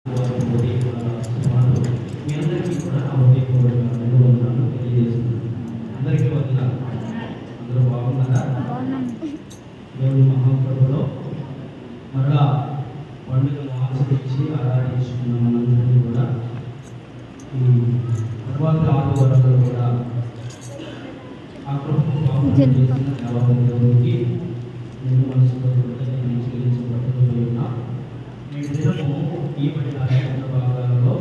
మీ అందరికీ కూడా వందనాలు తెలియజేస్తున్నాను. అందరికీ వందనాలు. అందరూ బాగున్నారా? దేవుని మహాప్రభులో మరలా పండుగను ఆచరించి ఆరాధించుకున్న మనందరినీ కూడా ఈ తర్వాత ఆదివారాలు కూడా ఆ ప్రభుత్వం చేసిన దేవునికి నేను మనసులో నేను చెల్లించబడుతూ ఉన్నా. నేటి దినము ఈ పడిన భాగాలలో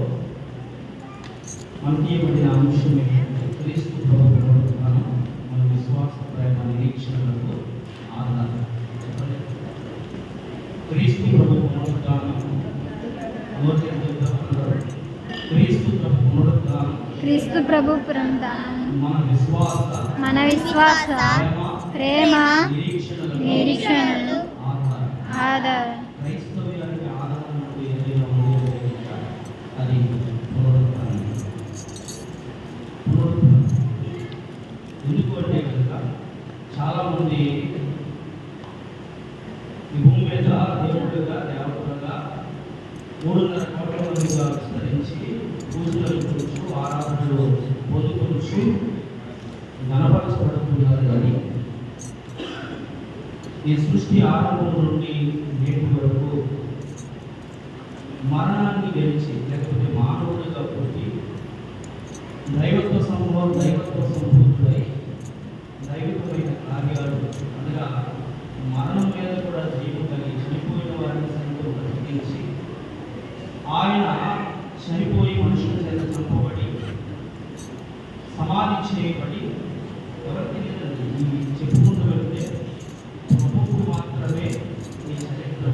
మనకి పడిన అంశం ఏంటంటే క్రీస్తు ప్రభుత్వం మన విశ్వాస ప్రేమ నిరీక్షణలకు ఆధారం. క్రీస్తు ప్రభు పునరుద్ధానం క్రీస్తు ప్రభు పునరుద్ధానం మన విశ్వాస ప్రేమ నిరీక్షణలు ఆధారం. క్రైస్తవ్యానికి ఆధారం ఏదైనా ఉంది అది పునరుద్ధానం. ఎందుకు అంటే కనుక చాలామంది ఈ భూమి మీద దేవుడుగా దేవతలుగా 3.5 కోట్ల మందిగా విస్తరించి పూజలు పొందుతూ ఆరాధనలు పొందుకొచ్చు గణపరచబడుతున్నారు. కానీ ఈ సృష్టి ఆరంభం నుండి నేటి వరకు మరణాన్ని గెలిచి లేకపోతే మానవుడిగా పుట్టి దైవత్వ సంభవం దైవత్వ సంపూర్ణుడై దైవికమైన కార్యాలు అనగా మరణం మీద కూడా జీవం కలిగి చనిపోయిన వారిని సైతం బ్రతికించి ఆయన చనిపోయి మనుషుల చేత చంపబడి సమాధి చేయబడి ఎవరికి చెప్పుకుంటూ వెళ్తే ప్రభువుకు మాత్రమే ఈ చరిత్ర.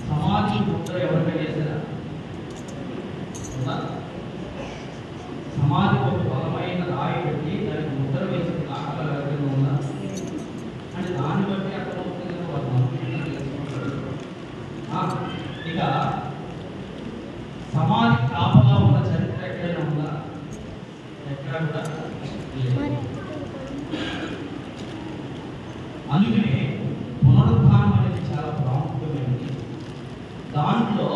సమాధి ముద్ర ఎవరికైనా వేసారా? సమాధి ఒక బలమైన రాయి పెట్టి దానికి ముద్ర వేసిన దాఖలా ఎవరైనా ఉందా అంటే దాన్ని బట్టి అక్కడ అవుతుంది కదా వాళ్ళు. ఇక సమాధి కాపలా ఉన్న చరిత్ర ఎక్కడైనా ఉందా? ఎక్కడ కూడా. అందుకనే పునరుద్ధానం అనేది చాలా ప్రాముఖ్యమైనది. దాంట్లో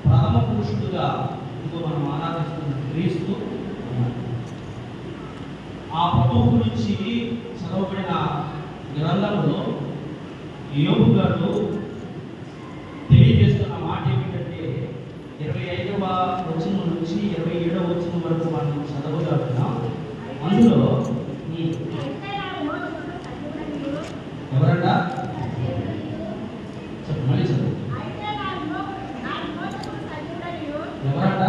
ప్రథమ పురుషుడుగా ఇంకో మనం ఆరాధిస్తున్న క్రీస్తు ఆ ప్రభువు గురించి చదవబడిన గ్రంథంలో యోబు గారు తెలియజేస్తున్న మాట ఏమిటంటే 25వ వచనం నుంచి 27వ వచనం వరకు మనం చదవగలుగుతాం. అందులో ఎవరంట మళ్ళీ చదువు. ఎవరంట?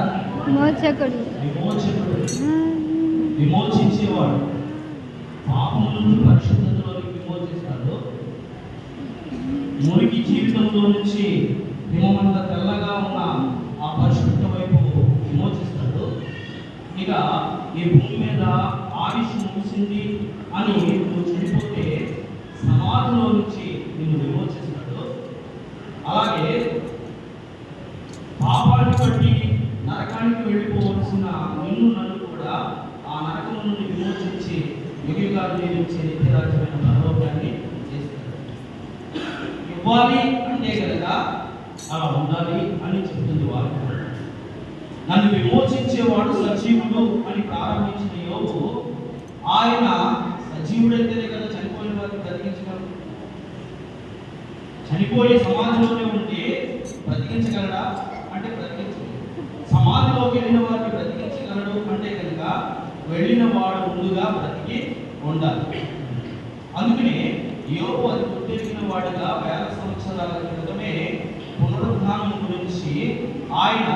విమోచకుడు. విమోచించేవాడు. పాపం నుంచి పరిశుద్ధతలోకి విమోచిస్తాడు. మురికి జీవితంలో నుంచి హిమమంత తెల్లగా ఉన్న ఆ పరిశుద్ధ వైపు విమోచిస్తాడు. ఇక ఈ భూమి మీద ఆయుష్ ముగిసింది అని నువ్వు చనిపోతే సమాధిలో నుంచి నిన్ను విమోచిస్తాడు. అలాగే పాపాన్ని బట్టి నరకానికి వెళ్ళిపోవలసిన నిన్ను నన్ను కూడా ఆ నరకం నుండి విమోచించి యుగయుగాలు జీవించే నిత్యరాజ్యమైన పరలోకాన్ని చేస్తాడు. ఇవ్వాలి అంటే కనుక అలా ఉండాలి అని చెప్తుంది వాక్యం. నన్ను విమోచించేవాడు సజీవుడు అని ప్రారంభించిన యోబు ఆయన సజీవుడైతేనే కదా చనిపోయిన వారిని బ్రతికించగలడు. చనిపోయే సమాధిలోనే ఉంటే బ్రతికించగలడా అంటే బ్రతికించగలడు. సమాధిలోకి వెళ్ళిన వారిని బ్రతికించగలడు అంటే కనుక వెళ్ళిన వాడు ముందుగా బ్రతికి ఉండాలి. అందుకని యోబు అది గుర్తెరిగిన వాడుగా 1000 సంవత్సరాల క్రితమే పునరుద్ధానం గురించి ఆయన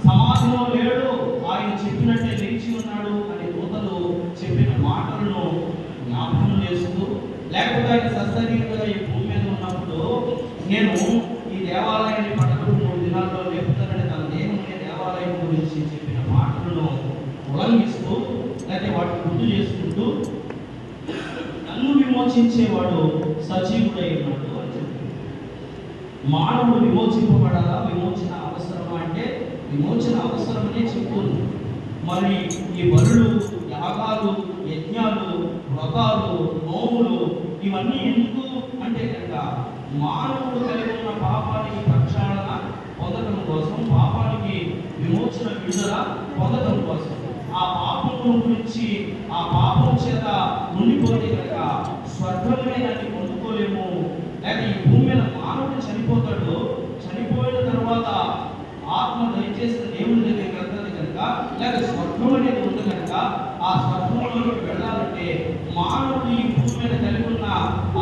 సమాధిలో లేడు, ఆయన చెప్పినట్టే లేచి ఉన్నాడు అని దూతలు చెప్పిన మాటలను జ్ఞాపకం చేస్తూ, లేకపోతే ఆయన సశరీరంగా ఈ భూమి మీద ఉన్నప్పుడు నేను ఈ దేవాలయాన్ని పట్టకు 3 దినాల్లో లేపుతానని తన దేవుని దేవాలయం గురించి చెప్పిన మాటలను ఉల్లంఘిస్తూ లేకపోతే వాటిని గుర్తు చేసుకుంటూ నన్ను విమోచించేవాడు సజీవుడై ఉన్నాడు అని చెప్పి. మానవుడు విమోచింపబడాలా? విమోచన అవసరమా అంటే విమోచన అవసరమనే చెప్తుంది. మరి ఈ బలులు, యాగాలు, యజ్ఞాలు, వ్రతాలు, నోములు ఇవన్నీ ఎందుకు అంటే కనుక మానవుడు కలిగి ఉన్న పాపానికి ప్రక్షాళన విమోచన విడుదల పొందడం కోసం. ఆ పాపము గురించి ఆ పాపం చేత ఉండిపోతే కనుక స్వర్గమే దాన్ని పొందుకోలేము. లేక ఈ భూమి మీద మానవుడు చనిపోతాడు, చనిపోయిన తర్వాత ఆత్మ దయచేసిన దేవుని దగ్గరికి వెళ్తుంది కనుక, లేక స్వర్గం అనేది ఉంది కనుక ఆ స్వర్గంలోకి వెళ్ళాలంటే మానవుడు ఈ భూమి మీద కలిగి ఉన్న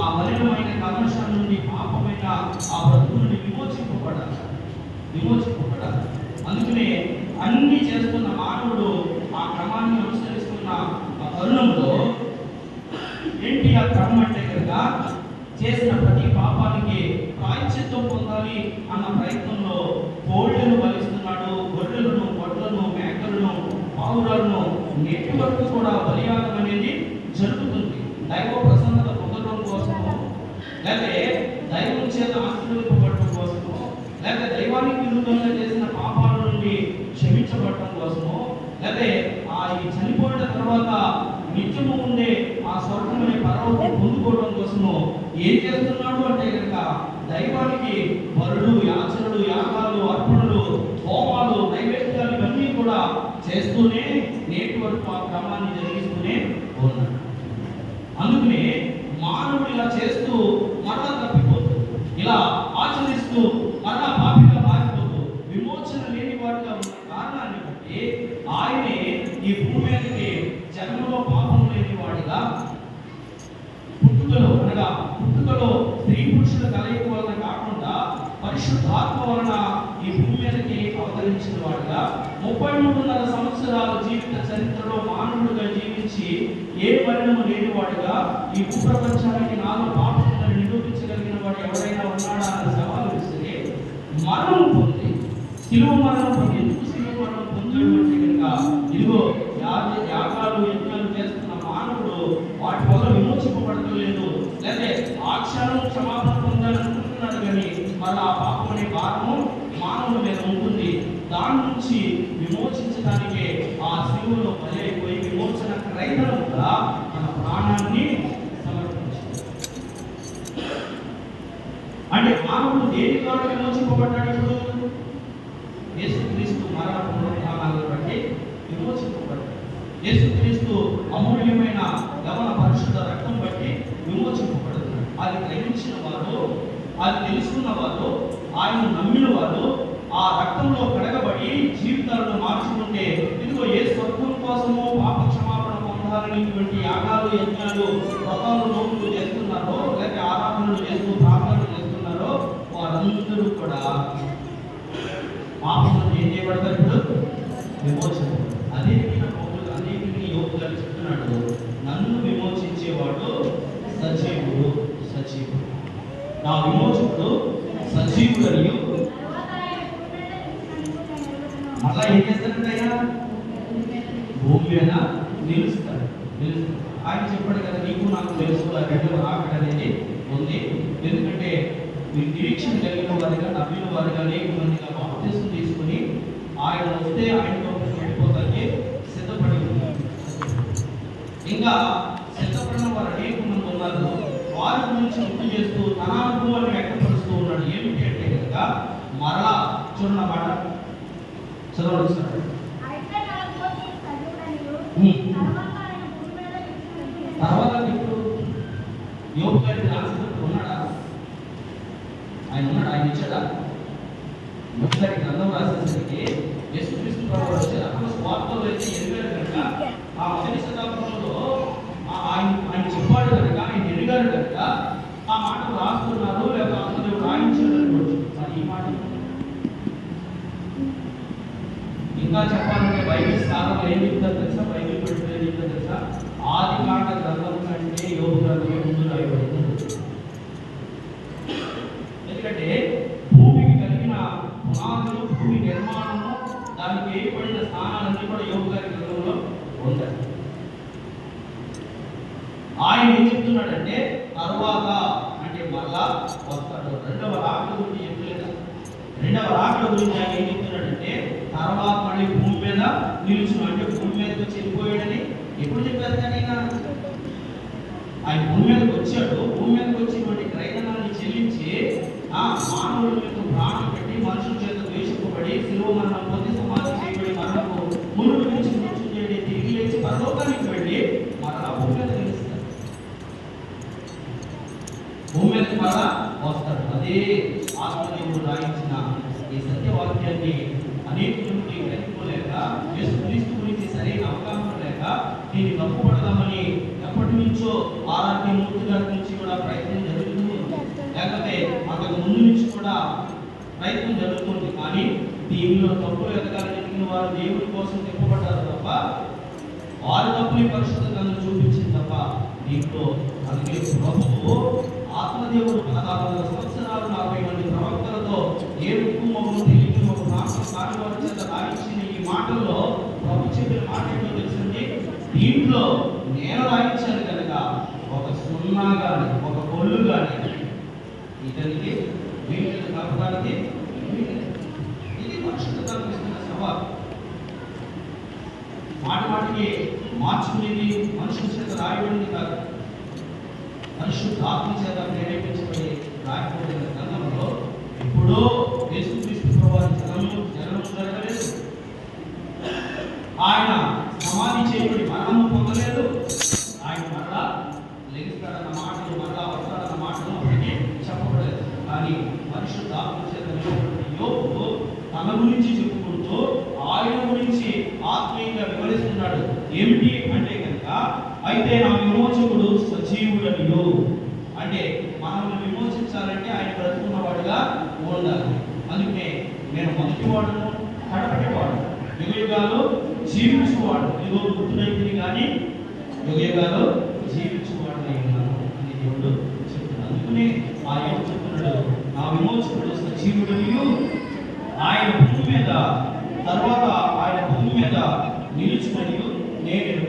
ఆ మలినమైన కల్మషం నుండి, పాపమైన ఆ బ్రతుకు నుండి విమోచింపబడాలి. అందుకనే అన్ని చేస్తున్న మానవుడు ఆ క్రమాన్ని అనుసరిస్తున్న ఆ తరుణంలో ఏంటి ఆ క్రమం అంటే కనుక, చేసిన ప్రతి పాపానికి ప్రాయశ్చిత్తం పొందాలి అన్న ప్రయత్నంలో కోళ్ళను బలిస్తున్నాడు. గొర్రెలను, గొడ్లను, మేకలను, పావురాలను నేటి వరకు కూడా బలియాగం అనేది జరుగుతుంది. దైవ ప్రసన్నత పొందడం కోసము, లేకపోతే దైవం చేత ఆశీర్వదింపబడటం కోసము, లేకపోతే దైవానికి విరుద్ధంగా చేసిన పాపాల నుండి క్షమించబడటం కోసము, లేకపోతే ఈ చనిపోయిన తర్వాత నిత్యము ఉండే ఆ స్వర్గం అనే పరలోకం పొందుకోవడం కోసము ఏం చేస్తున్నాడు అంటే కనుక దైవానికి బలులు, యాచనలు, యాగాలు, అర్పణలు, హోమాలు, నైవేద్యాలు ఇవన్నీ కూడా చేస్తూనే నేటి వరకు ఆ క్రమాన్ని జరిగిస్తూనే ఉన్నాడు. అందుకనే మానవుడు ఇలా చేస్తూ మరలా తప్పిపోతూ, ఇలా ఆచరిస్తూ మరలా పాపిగా మారిపోతూ, విమోచన లేని వాడిగా ఉన్న కారణాన్ని బట్టి ఆయనే ఈ భూమి మీదకి జన్మలో పాపం లేని వాడిగా పుట్టుకలో స్త్రీ పురుషుల కలయిక వలన కాకుండా పరిశుద్ధాత్మ వలన ఈ భూమి మీదకి అవతరించిన వాడిగా 33.5 సంవత్సరాల జీవిత చరిత్రలో మానవుడిగా జీవించి ఏ మరణము లేని వాడిగా ఈ భూప్రపంచానికి నాలో పాపం ఉందని నిరూపించగలిగిన వాడు ఎవరైనా ఉన్నాడా అని సవాలు విసిరి మరణం పొంది, శిలువ మరణం పొంది, ఎందుకు శిలువ మరణం పొందాడు అంటే కనుక ఇదిగో యాగాలు, యజ్ఞాలు చేస్తున్న మానవుడు వాటి వల్ల విమోచింపబడలేదు. లేకపోతే ఆ క్షణం క్షమాపణ పొందాలనుకుంటున్నాడు కానీ మళ్ళీ ఆ పాపం అనే భారము మానవుల మీద ఉంటుంది. దాని నుంచి విమోచించడానికే ఆ శిలువలో బలైపోయి విమోచన క్రైదనంగా మన ప్రాణాన్ని సమర్పించాడు. అంటే మానవుడు దేని ద్వారా విమోచింపబడ్డాడు? ఇప్పుడు యేసుక్రీస్తు మరణ పునరుత్థానాలను బట్టి విమోచింపబడ్డాడు. యేసుక్రీస్తు అమూల్యమైన గమన పరిశుద్ధ రక్తం బట్టి విమోచింపబడుతున్నాడు. అది గ్రహించిన వారు, అది తెలుసుకున్న వారు, ఆయన నమ్మిన వారు ఆ రక్తంలో కడగబడి జీవితాలను మార్చుకుంటే ఇదిగో ఏ స్వర్గం కోసమో పాప క్షమాపణ పొందాలనేటువంటి యాగాలు, యజ్ఞాలు, వ్రతాలు, నోములు చేస్తున్నారో, లేకపోతే ఆరాధనలు చేస్తూ ప్రార్థనలు చేస్తున్నారో వారందరూ కూడా పాపం నుండి ఏం చేయబడతారు? ఇప్పుడు విమోచన. అదే యోగు గారు చెప్తున్నాడు, నన్ను విమోచించేవాడు సజీవుడు. నా విమోచకుడు సజీవుడని మళ్ళా ఏం చేస్తారంటే భూమి మీద నిలుస్తాడు. ఆయన చెప్పాడు కదా, నీకు నాకు తెలుసు రెండవ రాకడ అనేది ఉంది. ఎందుకంటే మీరు నిరీక్షణ కలిగిన వారిగా, నమ్మిన వారిగా, అనేక మందిగా బాప్తిసం తీసుకుని ఆయన వస్తే ఆయనతో వెళ్ళిపోతానికి సిద్ధపడి ఉన్నారు. ఇంకా సిద్ధపడిన వారు అనేక మంది ఉన్నారు. వారి గురించి గుర్తు చేస్తూ తన అనుభవాన్ని వ్యక్తపరుస్తూ ఉన్నాడు. ఏమిటి అంటే కనుక మరలా చూడన్నమాట చదవండి సార్. తర్వాత ఇప్పుడు యోగు గారికి రాసినప్పుడు ఉన్నాడా? ఆయన ఇచ్చాడా? యోగు గారి గ్రంథం రాసేసరికి యేసుక్రీస్తు ప్రభువు వచ్చారు. అక్కడ స్వార్థంలో అయితే ఎదిగారు కనుక ఆ మొదటి శతాబ్దంలో ఆయన చెప్పాడు కనుక, ఆయన ఎదిగారు కనుక ఆ మాటలు రాస్తున్నారు, లేక అందరూ రాయించారు అనుకోవచ్చు. మరి ఈ మాట ఇంకా చెప్పాలంటే బైబిల్ సాధనలు ఏం చెప్తారు తెలుసా? బైబిల్ పెట్టుకుని ఏం చెప్తారు తెలుసా? ఆది కాండ గ్రంథం కంటే యోగు గ్రంథమే ముందు రాయబడింది. ఎందుకంటే భూమికి కలిగిన పునాదులు, భూమి నిర్మాణము, దానికి వేయబడిన స్థానాలన్నీ కూడా యోగు గారి గ్రంథంలో ఉంటాయి. ఆయన ఏం చెప్తున్నాడంటే తర్వాత అంటే మళ్ళా వస్తాడు. రెండవ రాకడ గురించి చెప్పలేదు. రెండవ రాకడ గురించి ఆయన ఏం చెప్తున్నాడంటే తర్వాత మళ్ళీ భూమి మీద నిలుచును, అంటే భూమి మీదకి వచ్చి వెళ్ళిపోయాడని ఎప్పుడు చెప్పారు? కానీ ఆయన భూమి మీదకి వచ్చాడు. భూమి మీదకి వచ్చినటువంటి క్రైదనాన్ని చెల్లించి మానవుల మీద ప్రాణం పెట్టి మనుషుల చేత ద్వేషింపబడి శిలువ మరణం పొంది సమాజం రాయించిన ఈ సత్యవాక్యాన్ని అనేకులకి గ్రహించుకోలేక, యేసుక్రీస్తు గురించి సరైన అవగాహన లేక దీన్ని తప్పుపడదామని ఎప్పటి నుంచో ఆరాధ్యమూర్తి గారి నుంచి కూడా ప్రయత్నం జరుగుతుంది, లేకపోతే అంతకు ముందు నుంచి కూడా ప్రయత్నం జరుగుతుంది. కానీ దీనిలో తప్పులు ఎదగాలని ఎదిగిన వారు దేవుడి కోసం తిప్పబడ్డారు తప్ప, వారి తప్పుని పరిశుద్ధతను చూపించింది తప్ప దీంట్లో అందుకే ప్రభువు ఆత్మదేవుడు 1600 సంవత్సరాలు 40 మంది ప్రవక్తలతో ఏడు కుటుంబము తెలియని ఒక కార్యవారి చేత రాయించిన ఈ మాటల్లో ప్రభు చెప్పిన మాట ఏంటో తెలిసింది. దీంట్లో నేను రాయించాను కనుక ఒక సున్నా కానీ ఒక కొల్లు కానీ ఇతనికి వీటిని కలపడానికి ఇది పరిశుద్ధతను ఇస్తున్న సవాలు. మాటికి మార్చుకునేది మనుషుల చేత రాయబడింది కాదు, పరిశుద్ధాత్మ చేత ప్రేరేపించబడి రాయబడిన గ్రంథంలో ఎప్పుడో యేసుక్రీస్తు ప్రభువారి జననం జరగలేదు, ఆయన సమాధి చేయబడి మరణము పొందలేదు, ఆయన మరలా లెగిస్తాడన్న మాటలు మరలా వస్తాడన్న మాటలు అప్పటికే చెప్పబడలేదు. కానీ పరిశుద్ధాత్మ చేత యోబు తన గురించి చెప్పుకుంటూ ఆయన గురించి ఆత్మీయంగా వివరిస్తున్నాడు. ఏమిటి అంటే కనుక, అయితే నా విమోచకుడు సజీవుడనియు, అంటే మనల్ని విమోచించాలంటే ఆయన బ్రతుకున్నవాడుగా ఉండాలి. అందుకే నేను మొదటివాడును కడపటివాడు, యుగయుగాలు జీవించువాడు, ఇదిగో గుర్తునైతుంది కానీ యుగయుగాలు జీవించువాడు ఉన్నాను అని దేవుడు చెప్తున్నాడు. అందుకనే ఆయన చెప్తున్నాడు, నా విమోచకుడు సజీవుడనియు, ఆయన భూమి మీద తర్వాత ఆయన భూమి మీద నిలుచుకొని నేను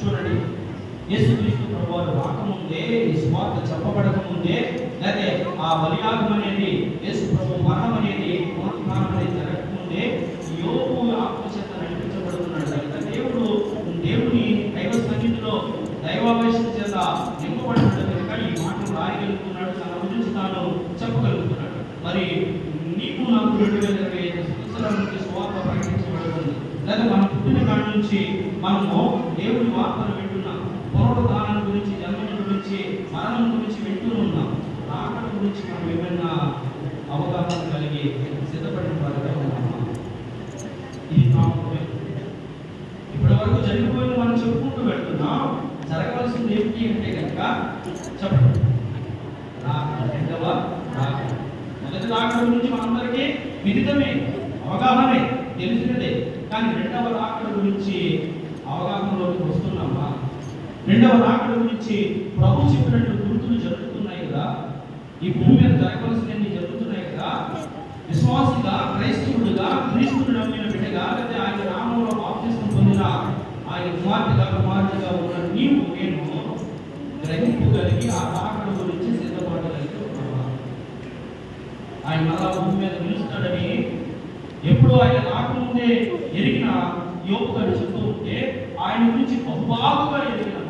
చూడండి, యేసుక్రీస్తు ప్రభువారు రాకముందే, ఈ సువార్త చెప్పబడక ముందే, లేకపోతే ఆ బలియాగం అనేది యేసు ప్రభు మరణం అనేది పునరుత్థానం అనేది జరగకముందే యోబు ఆత్మచేత నడిపించబడుతున్నాడు కనుక దేవుని దైవ సన్నిధిలో దైవావేశం చేత నింపబడుతున్నాడు కనుక ఈ మాటలు రాయగలుగుతున్నాడు, తన గురించి తాను చెప్పగలుగుతున్నాడు. మరి నీకు నాకు 2025 సంవత్సరాల నుంచి సువార్త ప్రకటించబడుతుంది, లేదా మనం పుట్టిన కాడి నుంచి మనము దేవుడి వార్తను వింటున్నాం, పునరుద్ధానం గురించి, జన్మం గురించి, మరణం గురించి వింటూ ఉన్నాం. రాకడ గురించి మనం ఏమైనా అవగాహన కలిగి సిద్ధపడిన వారిగా ఉన్నామా? ఇది ప్రాముఖ్యం. ఇప్పటి వరకు జరిగిపోయిన మనం చెప్పుకుంటూ వెళ్తున్నాం. జరగవలసింది ఏమిటి అంటే కనుక చెప్పండి, రెండవ రాకడ. మొదటి రాకడ గురించి మనందరికీ విదితమే, అవగాహనే, తెలిసినదే. కానీ రెండవ రాకడ గురించి అవగాహనలోకి వస్తున్నామా? రెండవ రాకడ గురించి ప్రభు చెప్పినట్టు గుర్తులు జరుగుతున్నాయి కదా, ఈ భూమి మీద జరగవలసినవి జరుగుతున్నాయి కదా. విశ్వాసిగా, క్రైస్తవుడిగా, క్రీస్తుని నమ్మిన బిడ్డగా, లేదా ఆయన నామంలో బాప్తిస్మం పొందిన ఆయన కుమార్తెగా ఉన్న నీవు నేను గ్రహింపగలిగి ఆ రాకడ గురించి సిద్ధపడగలిగి ఉన్నావా? ఆయన మళ్ళా భూమి మీద నిలుస్తాడని ఎప్పుడు ఆయన రాకముందే ఎరిగిన యోబు గారు చెప్తూ ఉంటే, ఆయన గురించి బహుబాగుగా ఎరిగిన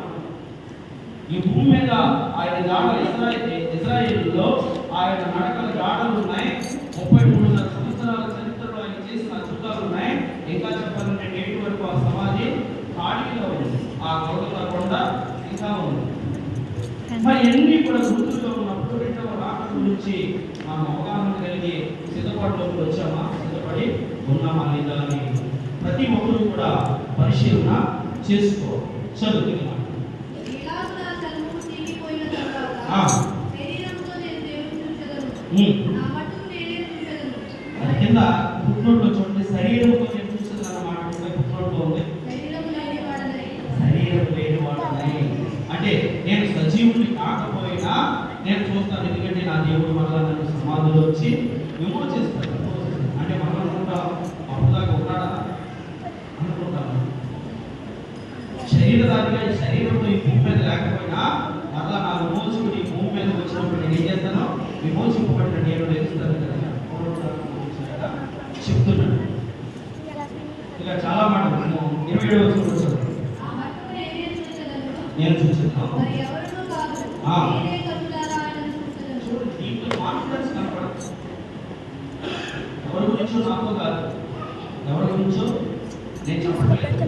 ఈ భూమి మీద ఆయన జాడలు ఇజ్రాయేలులో ఆయన నడకల జాడలు ఉన్నాయి. 33 సంవత్సరాల చరిత్రలో ఆయన చేసిన అద్భుతాలు ఉన్నాయి. ఇంకా చెప్పాలంటే నేటి వరకు ఆ సమాధి ఖాళీగా ఉంది, ఆ గొడవ కొండ ఇంకా ఉంది. మరి ఎన్ని కూడా గుర్తులుగా ఉన్నప్పుడు రెండవ రాకడ గురించి మనం అవగాహన కలిగి సిద్ధపాటులోకి వచ్చామా, సిద్ధపడి ఉన్నామా లేదా అని ప్రతి ఒక్కరు కూడా పరిశీలన చేసుకో. చదువు అది కింద పుట్టినోట్లో చూడండి, శరీరంతో నేను చూసేది అన్నమాట. పుట్టినోట్లో ఉంది శరీరం లేని వాడని, అంటే నేను సజీవుని కాకపోయినా నేను చూస్తాను, ఎందుకంటే నా దేవుడు మళ్ళా నన్ను సమాధిలో వచ్చి విమోచిస్తాడు. అంటే మనం అనుకుంటాం అప్పుడుదాకా ఉన్నాడా అనుకుంటాను. శరీరదారిగా ఈ శరీరంతో ఈ భూమి మీద లేకపోయినా మళ్ళా నా విమోచకుడు ఈ భూమి మీద వచ్చినప్పుడు నేను ఏం చేస్తాను, విమోచింపబడిన నేను తెలుస్తాను కదా చెప్తున్నాడు. ఇక చాలా మాటలు 27వ వచనం నేను చూస్తున్నాను. దీంట్లో కాన్ఫిడెన్స్ కనపడదు. ఎవరి గురించో నాతో కాదు, ఎవరి గురించో నేను చెప్పట్లేదు,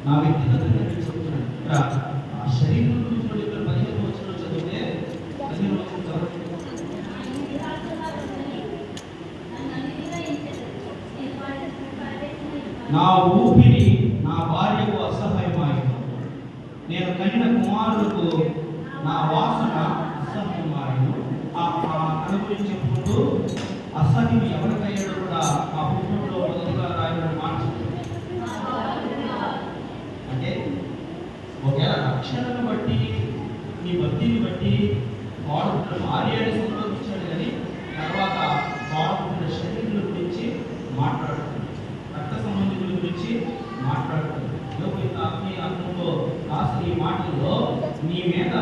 నా వ్యక్తిగతం నేను చెప్తున్నాను. ఆ శరీరం గురించి 15వ వచనం చదివితే 15వ వచనం చదవండి. నా ఊపిరి నా భార్యకు అసహ్యమాయను, నేను కనిన కుమారులకు నా వాసన అసహ్యమాయను. తన గురించి చెప్పుకుంటూ అసహ్యం ఎవరికయ్యాడో కూడా ఆ పుస్తకంలో మొదటిగా రాయడం మాట. అంటే ఒకవేళ రక్షణను బట్టి నీ భక్తిని బట్టి వాడు భార్యని సంతోషించాడు, కానీ తర్వాత వాడుతున్న శరీరం గురించి మాట్లాడుతుంది, రక్త సంబంధికుల గురించి మాట్లాడుతుంది. ఆత్మీయ అర్థంలో రాసిన ఈ మాటల్లో నీ మీద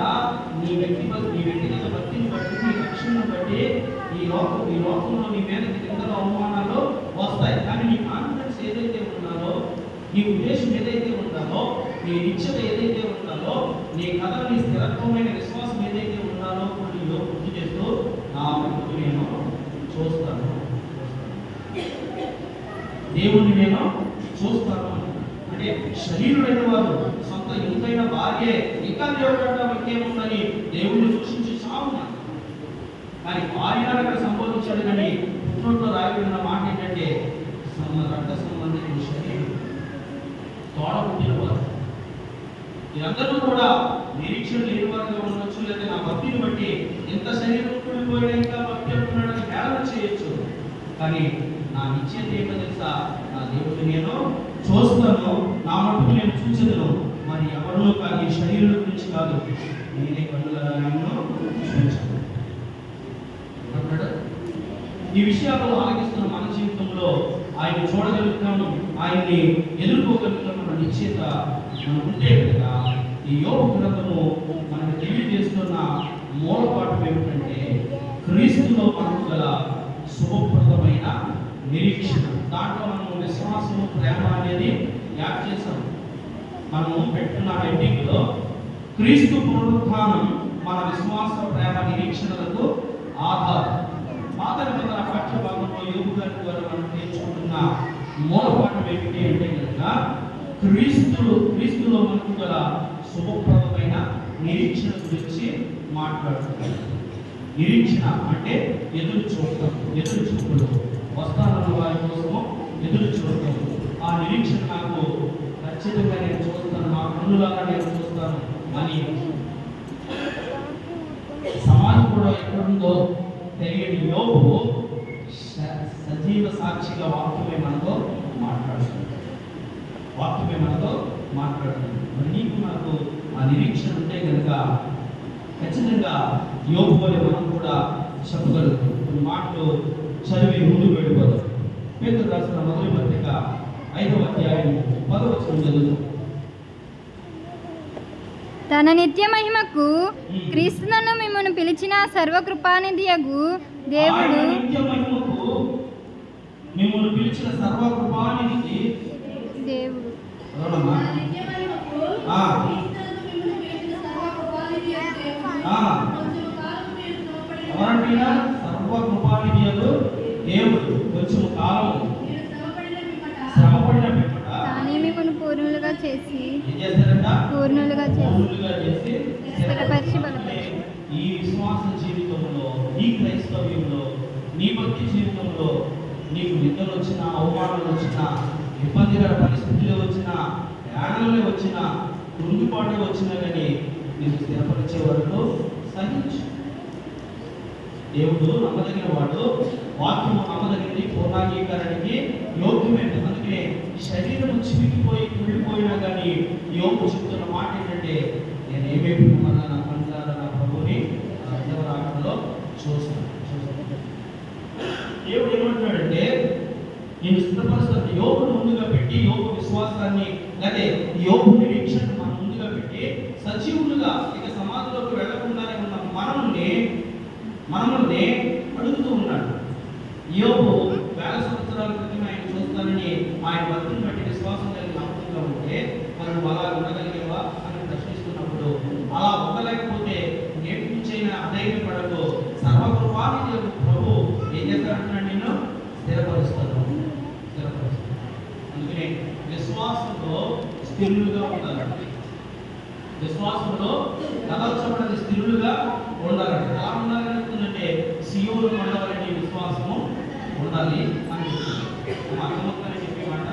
నీ వ్యక్తిగత భక్తిని బట్టి నీ రక్షణను బట్టి ఈ లోకంలో నీ మీద కింద అవమానాలు వస్తాయి. కానీ నీ కాన్ఫిడెన్స్ ఏదైతే ఉండాలో, నీ ఉద్దేశం ఏదైతే ఉండాలో, నీ నిశ్చత ఏదైతే ఉండాలో, నీ కథ నీ స్థిరత్వమైన విశ్వాసం ఏదైతే ఉండాలో కొన్ని గుర్తు చేస్తూ నా వైపు నేను చూస్తాను, దేవుణ్ణి నేను చూస్తాను. అంటే శరీరుడైన వారు సొంత ఇంతైన భార్య ఇంకా దేవుడు ఇంకేముందని దేవుణ్ణి దూషించి సాగున్నారు. కానీ భార్య అక్కడ సంబోధించాడు, కానీ పుట్టినట్లో రాయబడిన మాట ఏంటంటే రక్త సంబంధించిన శరీరం తోడ పుట్టిన వారు. మీరందరూ కూడా నిరీక్షణ లేని వారిగా ఉండొచ్చు, లేదా నా భక్తిని బట్టి ఎంత శరీరం కూలిపోయినా ఇంకా భక్తి అంటున్నాడని హేళన చేయొచ్చు. కానీ నా నిశ్చయత ఏంటో తెలుసా, నా దేవుడిని నేను చూస్తాను, నా మట్టుకు నేను చూసేదను, మరి ఎవరిలో కాదు, ఈ శరీరం గురించి కాదు, నేనే కన్నుల చూచాను. ఈ విషయాలు ఆలోచిస్తున్న మన జీవితంలో ఆయన చూడగలుగుతాము, ఆయన్ని ఎదుర్కోగలుగుతాము నిశ్చయత మనం ఉంటే కదా. ఈ యోగ గ్రంథము మనకు తెలియజేస్తున్న మూలపాఠం ఏమిటంటే క్రీస్తులో మనకు గల శుభప్రదమైన నిరీక్షణ. దాంట్లో మనము విశ్వాసము ప్రేమ అనేది యాడ్ చేశాం. మనము పెట్టిన హెడ్డింగ్లో క్రీస్తు పునరుత్థానం మన విశ్వాస ప్రేమ నిరీక్షణలకు ఆధారం. పాత నిబంధన పాఠ్య భాగంలో యోగు గారి ద్వారా మనం నేర్చుకుంటున్న మూలపాఠం ఏమిటి అంటే కనుక క్రీస్తులో మనకు గల శుభప్రదమైన నిరీక్షణ గురించి మాట్లాడుతున్నారు. నిరీక్షణ అంటే ఎదురు చూపులు వస్తానన్న వారి కోసము ఎదురు చూడటం. ఆ నిరీక్షణ నాకు ఖచ్చితంగా నేను చూస్తాను, నా కన్నులాగా నేను చూస్తాను అని సమాజం కూడా ఎక్కడుందో తెలియని యోగు సజీవ సాక్షిగా వాక్యమే మనతో మాట్లాడుతుంది. మరి నీకు నాకు ఆ నిరీక్షణ ఉంటే కనుక ఖచ్చితంగా యోగు వలె మనం కూడా చెప్పగలుగుతాం. కొన్ని మాటలు చదివి ముందుకు వెళ్ళిపోతాం. పేతురు రాసిన మొదటి పత్రిక 5వ అధ్యాయం 10వ వచనం చదువుతాం. తన నిత్య మహిమకు క్రీస్తునను మిమ్మల్ని పిలిచిన సర్వకృపానిధియగు దేవుడు మిమ్మల్ని పిలిచిన సర్వకృపానిధి దేవుడు సర్వకృపానిధియగు దేవుడు కొంచెం కాలం శ్రమపడిన పిమ్మట కానీ మిమ్మల్ని పూర్ణులుగా చేసి స్థిరపరిచి బలపరిచి ఈ విశ్వాస జీవితంలో, ఈ క్రైస్తవ్యంలో, నీ భక్తి జీవితంలో నీకు నిద్రలు వచ్చినా, అవమానాలు వచ్చినా, ఇబ్బందికర పరిస్థితులు వచ్చినా, ఏడలు వచ్చినా, కృంగిపాటు వచ్చినా కానీ నీకు స్థిరపరిచే వరకు సహించు. దేవుడు నమ్మదగిన వాడు, వాక్యము నమ్మదగినది, పూర్ణాంగీకరణకి యోగ్యమైనది. అందుకే శరీరం చివికిపోయి కుళ్ళిపోయినా కానీ యోగు చెప్తున్న మాట ఏంటంటే నేను ఏమేమి నా కనులారా నా ప్రభుని రెండవ రాకడలో చూస్తాను. దేవుడు ఏమంటున్నాడంటే నేను స్థిరపరుస్తాను. యోగును ముందుగా పెట్టి యోగు విశ్వాసాన్ని అదే యోగు నిరీక్షణ మనం ముందుగా పెట్టి సజీవులుగా ఇక సమాధిలోకి వెళ్లకుండానే ఉన్న మనల్ని అడుగుతూ ఉన్నాడు. యోగు 1000 సంవత్సరాల క్రితం ఆయన చూస్తానని ఆయన భక్తిని బట్టి విశ్వాసం కలిగి నమ్మకంగా ఉంటే మనం అలా ఉండగలిగేవా అని ప్రశ్నిస్తున్నప్పుడు, అలా ఉండలేకపోతే నేటి నుంచైనా అధైర్యపడకు, సర్వకృపానిధి ప్రభు ఏం చేస్తాడంటున్నాడు, నేను స్థిరపరుస్తాను. అందుకనే విశ్వాసంతో స్థిరులుగా ఉండాలి. విశ్వాసంలో కదల్చబడిన స్థిరులుగా ఉండాలంటే ఎలా ఉండాలని చెప్తుందంటే సియోను కొండవలె విశ్వాసము ఉండాలి అని చెప్తుంది. అర్థమవుతుందని చెప్పే మాట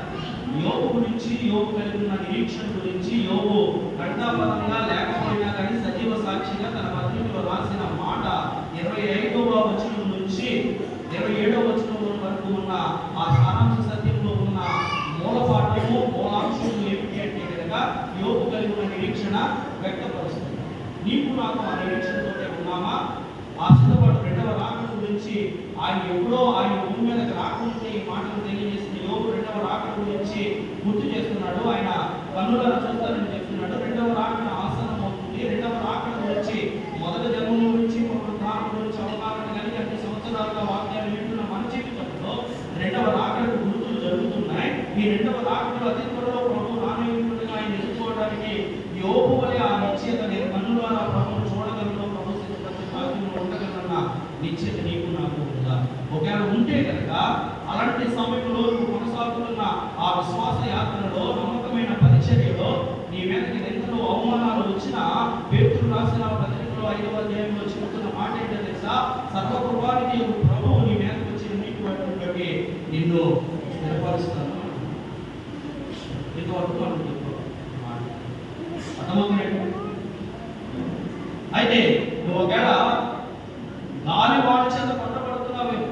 యోబు గురించి, యోబు కలిగి ఉన్న నిరీక్షణ గురించి, యోబు కంఠాపరంగా లేకపోయినా కానీ సజీవ సాక్షిగా తన పత్రికలో రాసిన మాట 25వ వచనం నుంచి 27వ వచనం వరకు ఉన్న ఆ సారాంశ సత్యంలో ఉన్న మూలపాఠము, మూలాంశము ఏమిటి అంటే కనుక యోబు కలిగి ఉన్న నిరీక్షణ వ్యక్తపరుస్తుంది. నీకు నాకు ఆ నిరీక్షణతోనే ఉన్నామా? ఆ సిద్ధపాటు రెండవ రాకడ గురించి ఆయన ఎప్పుడో ఆయన భూమి మీదకి రాకముందే ఈ మాటలు తెలియజేసిన యోబు రెండవ రాకడ గురించి గుర్తు చేస్తున్నాడు. ఆయన కన్నులను చూస్తానని చెప్తున్నాడు. రెండవ రాకడ ఆసనం అవుతుంది. రెండవ రాకడ గురించి మొదటి జన్మ గురించి పునరుద్ధానం గురించి అవగాహన కలిగి అన్ని సంవత్సరాలుగా వాక్యాలు వింటున్న మన జీవితంలో రెండవ రాకడ గుర్తులు జరుగుతున్నాయి. ఈ రెండవ రాకడలో అతి త్వరలో ప్రభు రానయ్యుండగా ఆయన ఎదుర్కోవడానికి యోబు వలె ఆ నిశ్చయత నేను కన్నులారా ప్రభువును చూడగలను, ప్రభు సిద్ధపరిచిన భాగ్యంలో ఉండగలన్న నిశ్చయత నీకు నాకు ఉందా? ఒకవేళ ఉంటే కనుక అలాంటి సమయంలో నువ్వు కొనసాగుతున్న ఆ విశ్వాస యాత్రలో, నమ్మకమైన పరిచర్యలో నీ మీదకి ఎంతలో అవమానాలు వచ్చినా పేతురు రాసిన పత్రికలో 5వ అధ్యాయంలో చెబుతున్న మాట ఏంటో తెలుసా? సర్వకృపానికి ప్రభువు నీ మీదకి వచ్చి నీకు బట్టి నిన్ను స్థిరపరుస్తాను. ఇంతవరకు మనం అయితే నువ్వు ఒకవేళ గాలి వాడి చేత కొట్టబడుతున్నావేమో,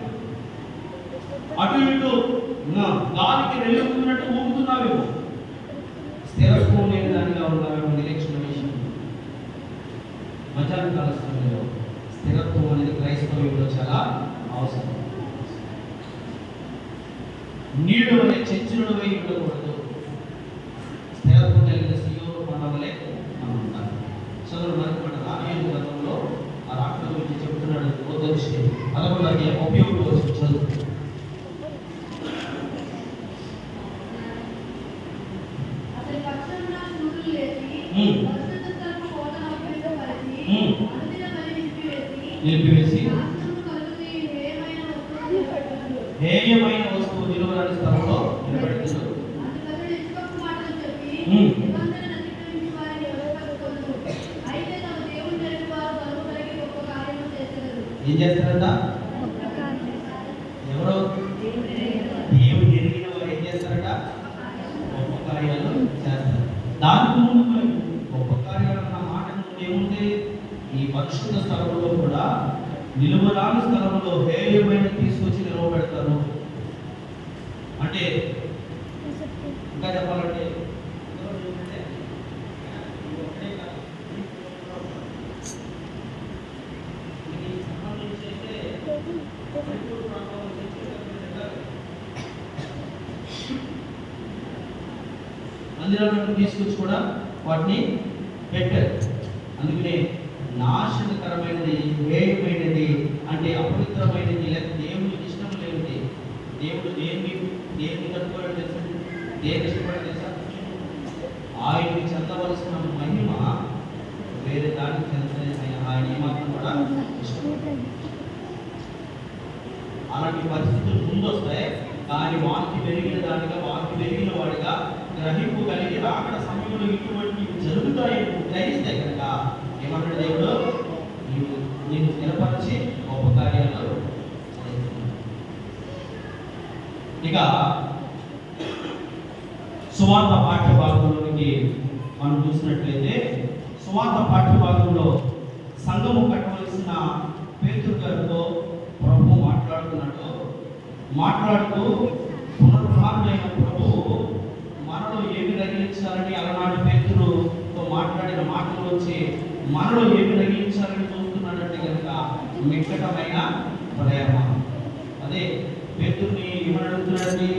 అటు ఇటు గాలికి వెళ్ళుతున్నట్టు ఊగుతున్నావేమో, స్థిరత్వం లేని దానిగా ఉన్నావేమో. నిరీక్షణ విషయం మధ్యాహ్న కాల సమయంలో స్థిరత్వం అనేది క్రైస్తవంలో చాలా అవసరం. నీళ్ళు అనే చెంచుడు వేయి ఉండకూడదు. స్థిరత్వం కలిగిన సీయోను కొండవలే మనం ఉంటాం. చదువు మరొకటి రాబోయే గ్రంథంలో ఆ రాకడ గురించి చెబుతున్నాడు. ఉద్దేశించి 11వ అధ్యాయం 31వ వచనం చదువు. నిలిపివేసి హేయమైన వస్తువు నిలువరాని స్థలంలో నిలబెడుతున్నాడు. ఏం చేస్తారంట? ఎవరో దేవుడు ఎరిగిన వారు ఏం చేస్తారట? గొప్ప కార్యాలు చేస్తారు. దానికి ముందు గొప్ప కార్యాలు అన్న మాట ముందు ఏముంది? ఈ పరిశుద్ధ స్థలంలో కూడా నిలువరాని స్థలంలో హేయమైన తీసుకొచ్చి నిలవబెడతారు. అంటే ఇంకా చెప్పాలంటే మందిరాలను తీసుకొచ్చి కూడా వాటిని పెట్టారు. అందుకనే నాశనకరమైనది, హేయమైనది అంటే అపవిత్రమైనది, లేక దేవునికి ఇష్టం లేనిది. దేవుడు దేన్ని కట్టుకోవడం తెలుసా? దేని ఇష్టపడడం తెలుసా? ఆయనకి చెందవలసిన మహిమ వేరే దానికి చెందని ఆయన ఏమాత్రం కూడా ఇష్టపడతాడు. అలాంటి పరిస్థితులు ముందొస్తాయి. కానీ వాక్కి పెరిగిన దానిగా, వాక్కి పెరిగిన వాడిగా గ్రహింపు కలిగి రాకడ సమయంలో ఇటువంటి జరుగుతాయని గ్రహిస్తే కనుక ఏమంటాడు దేవుడు? నేను స్థిరపరిచి గొప్ప కార్యాలు. ఇక సువార్త పాఠ్యభాగంలోనికి మనం చూసినట్లయితే, సువార్త పాఠ్యభాగంలో సంఘము కట్టవలసిన పేతురు గారితో ప్రభు మాట్లాడుతూ పునరుద్ధారుడైన ప్రభువు మనలో ఏమి రగిలించాలని అలనాడు పేతురుతో మాట్లాడిన మాటలు వచ్చి మనలో ఏమి రగిలించాలని చూస్తున్నాడంటే కనుక మిక్కటమైన ప్రేమ. అదే పేతురుని ఏమని అడుగుతున్నాడండి?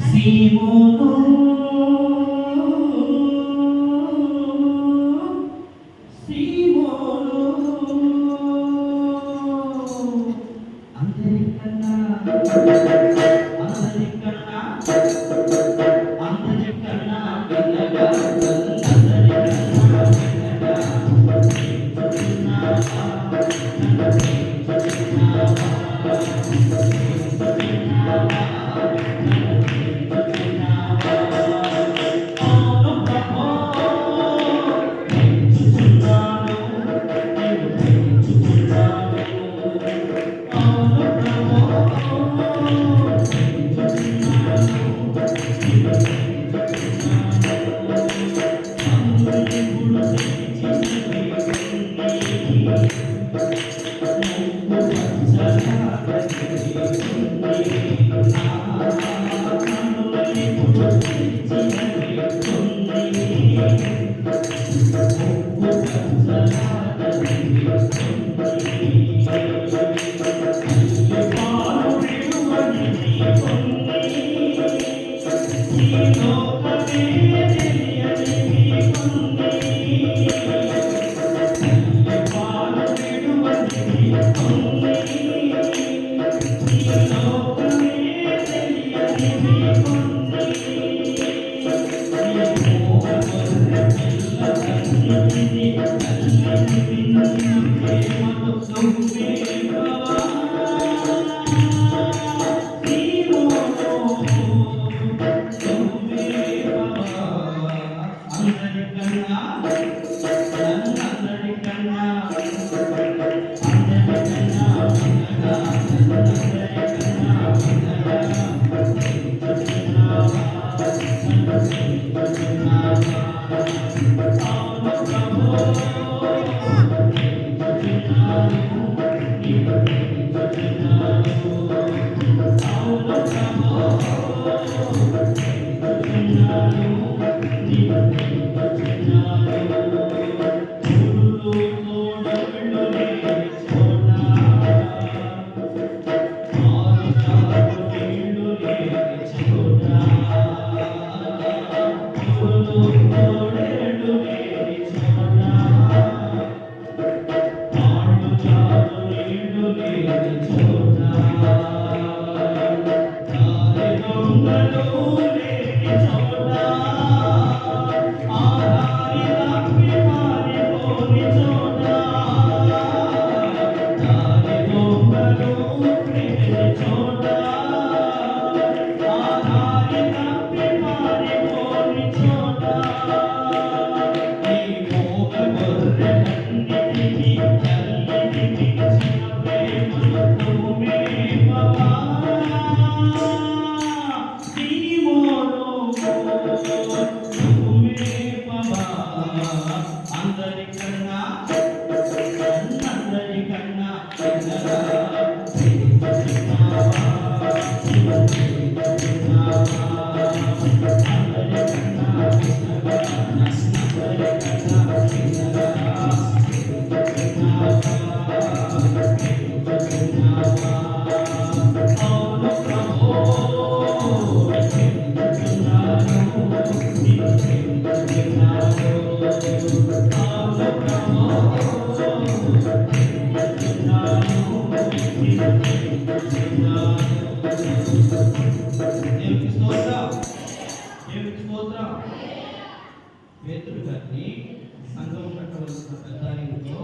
సీమోను పేతురు గారిని సంఘం కట్టవలసిన పెద్దాయనతో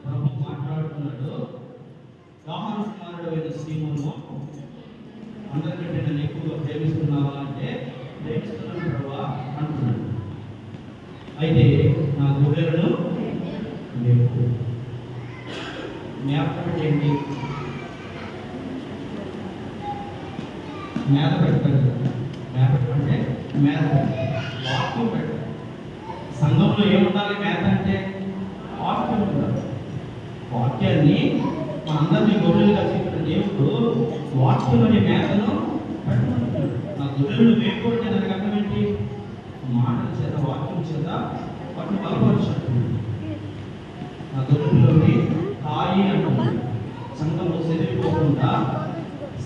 ప్రభు మాట్లాడుతున్నాడు. యోహాను కుమారుడైన సీమోను, అందరికంటే నన్ను ఎక్కువగా ప్రేమిస్తున్నావా అంటే ప్రేమిస్తున్నాను ప్రభువా అంటున్నాడు. అయితే నా గొర్రెలను మేపు. మేపడం ఏంటి? మేత పెట్టాలి. మేపడం అంటే మేత వాక్యం పెట్టాలి. సంఘంలో ఏముండాలి? మేత అంటే వాక్యం ఉండాలి. వాక్యాన్ని మా అందరినీ గొర్రెలుగా చెప్పిన దేవుడు వాక్యం అనే మేతను పెట్టమంటున్నాడు. నా గొర్రెలు మేపుకుంటే దానికి అర్థం ఏంటి? మాటల చేత, వాక్యం చేత వాటిని బలపరచాలి. నా గొర్రెల్లోని తాయి అంటున్నాడు. సంఘంలో చెదిరిపోకుండా,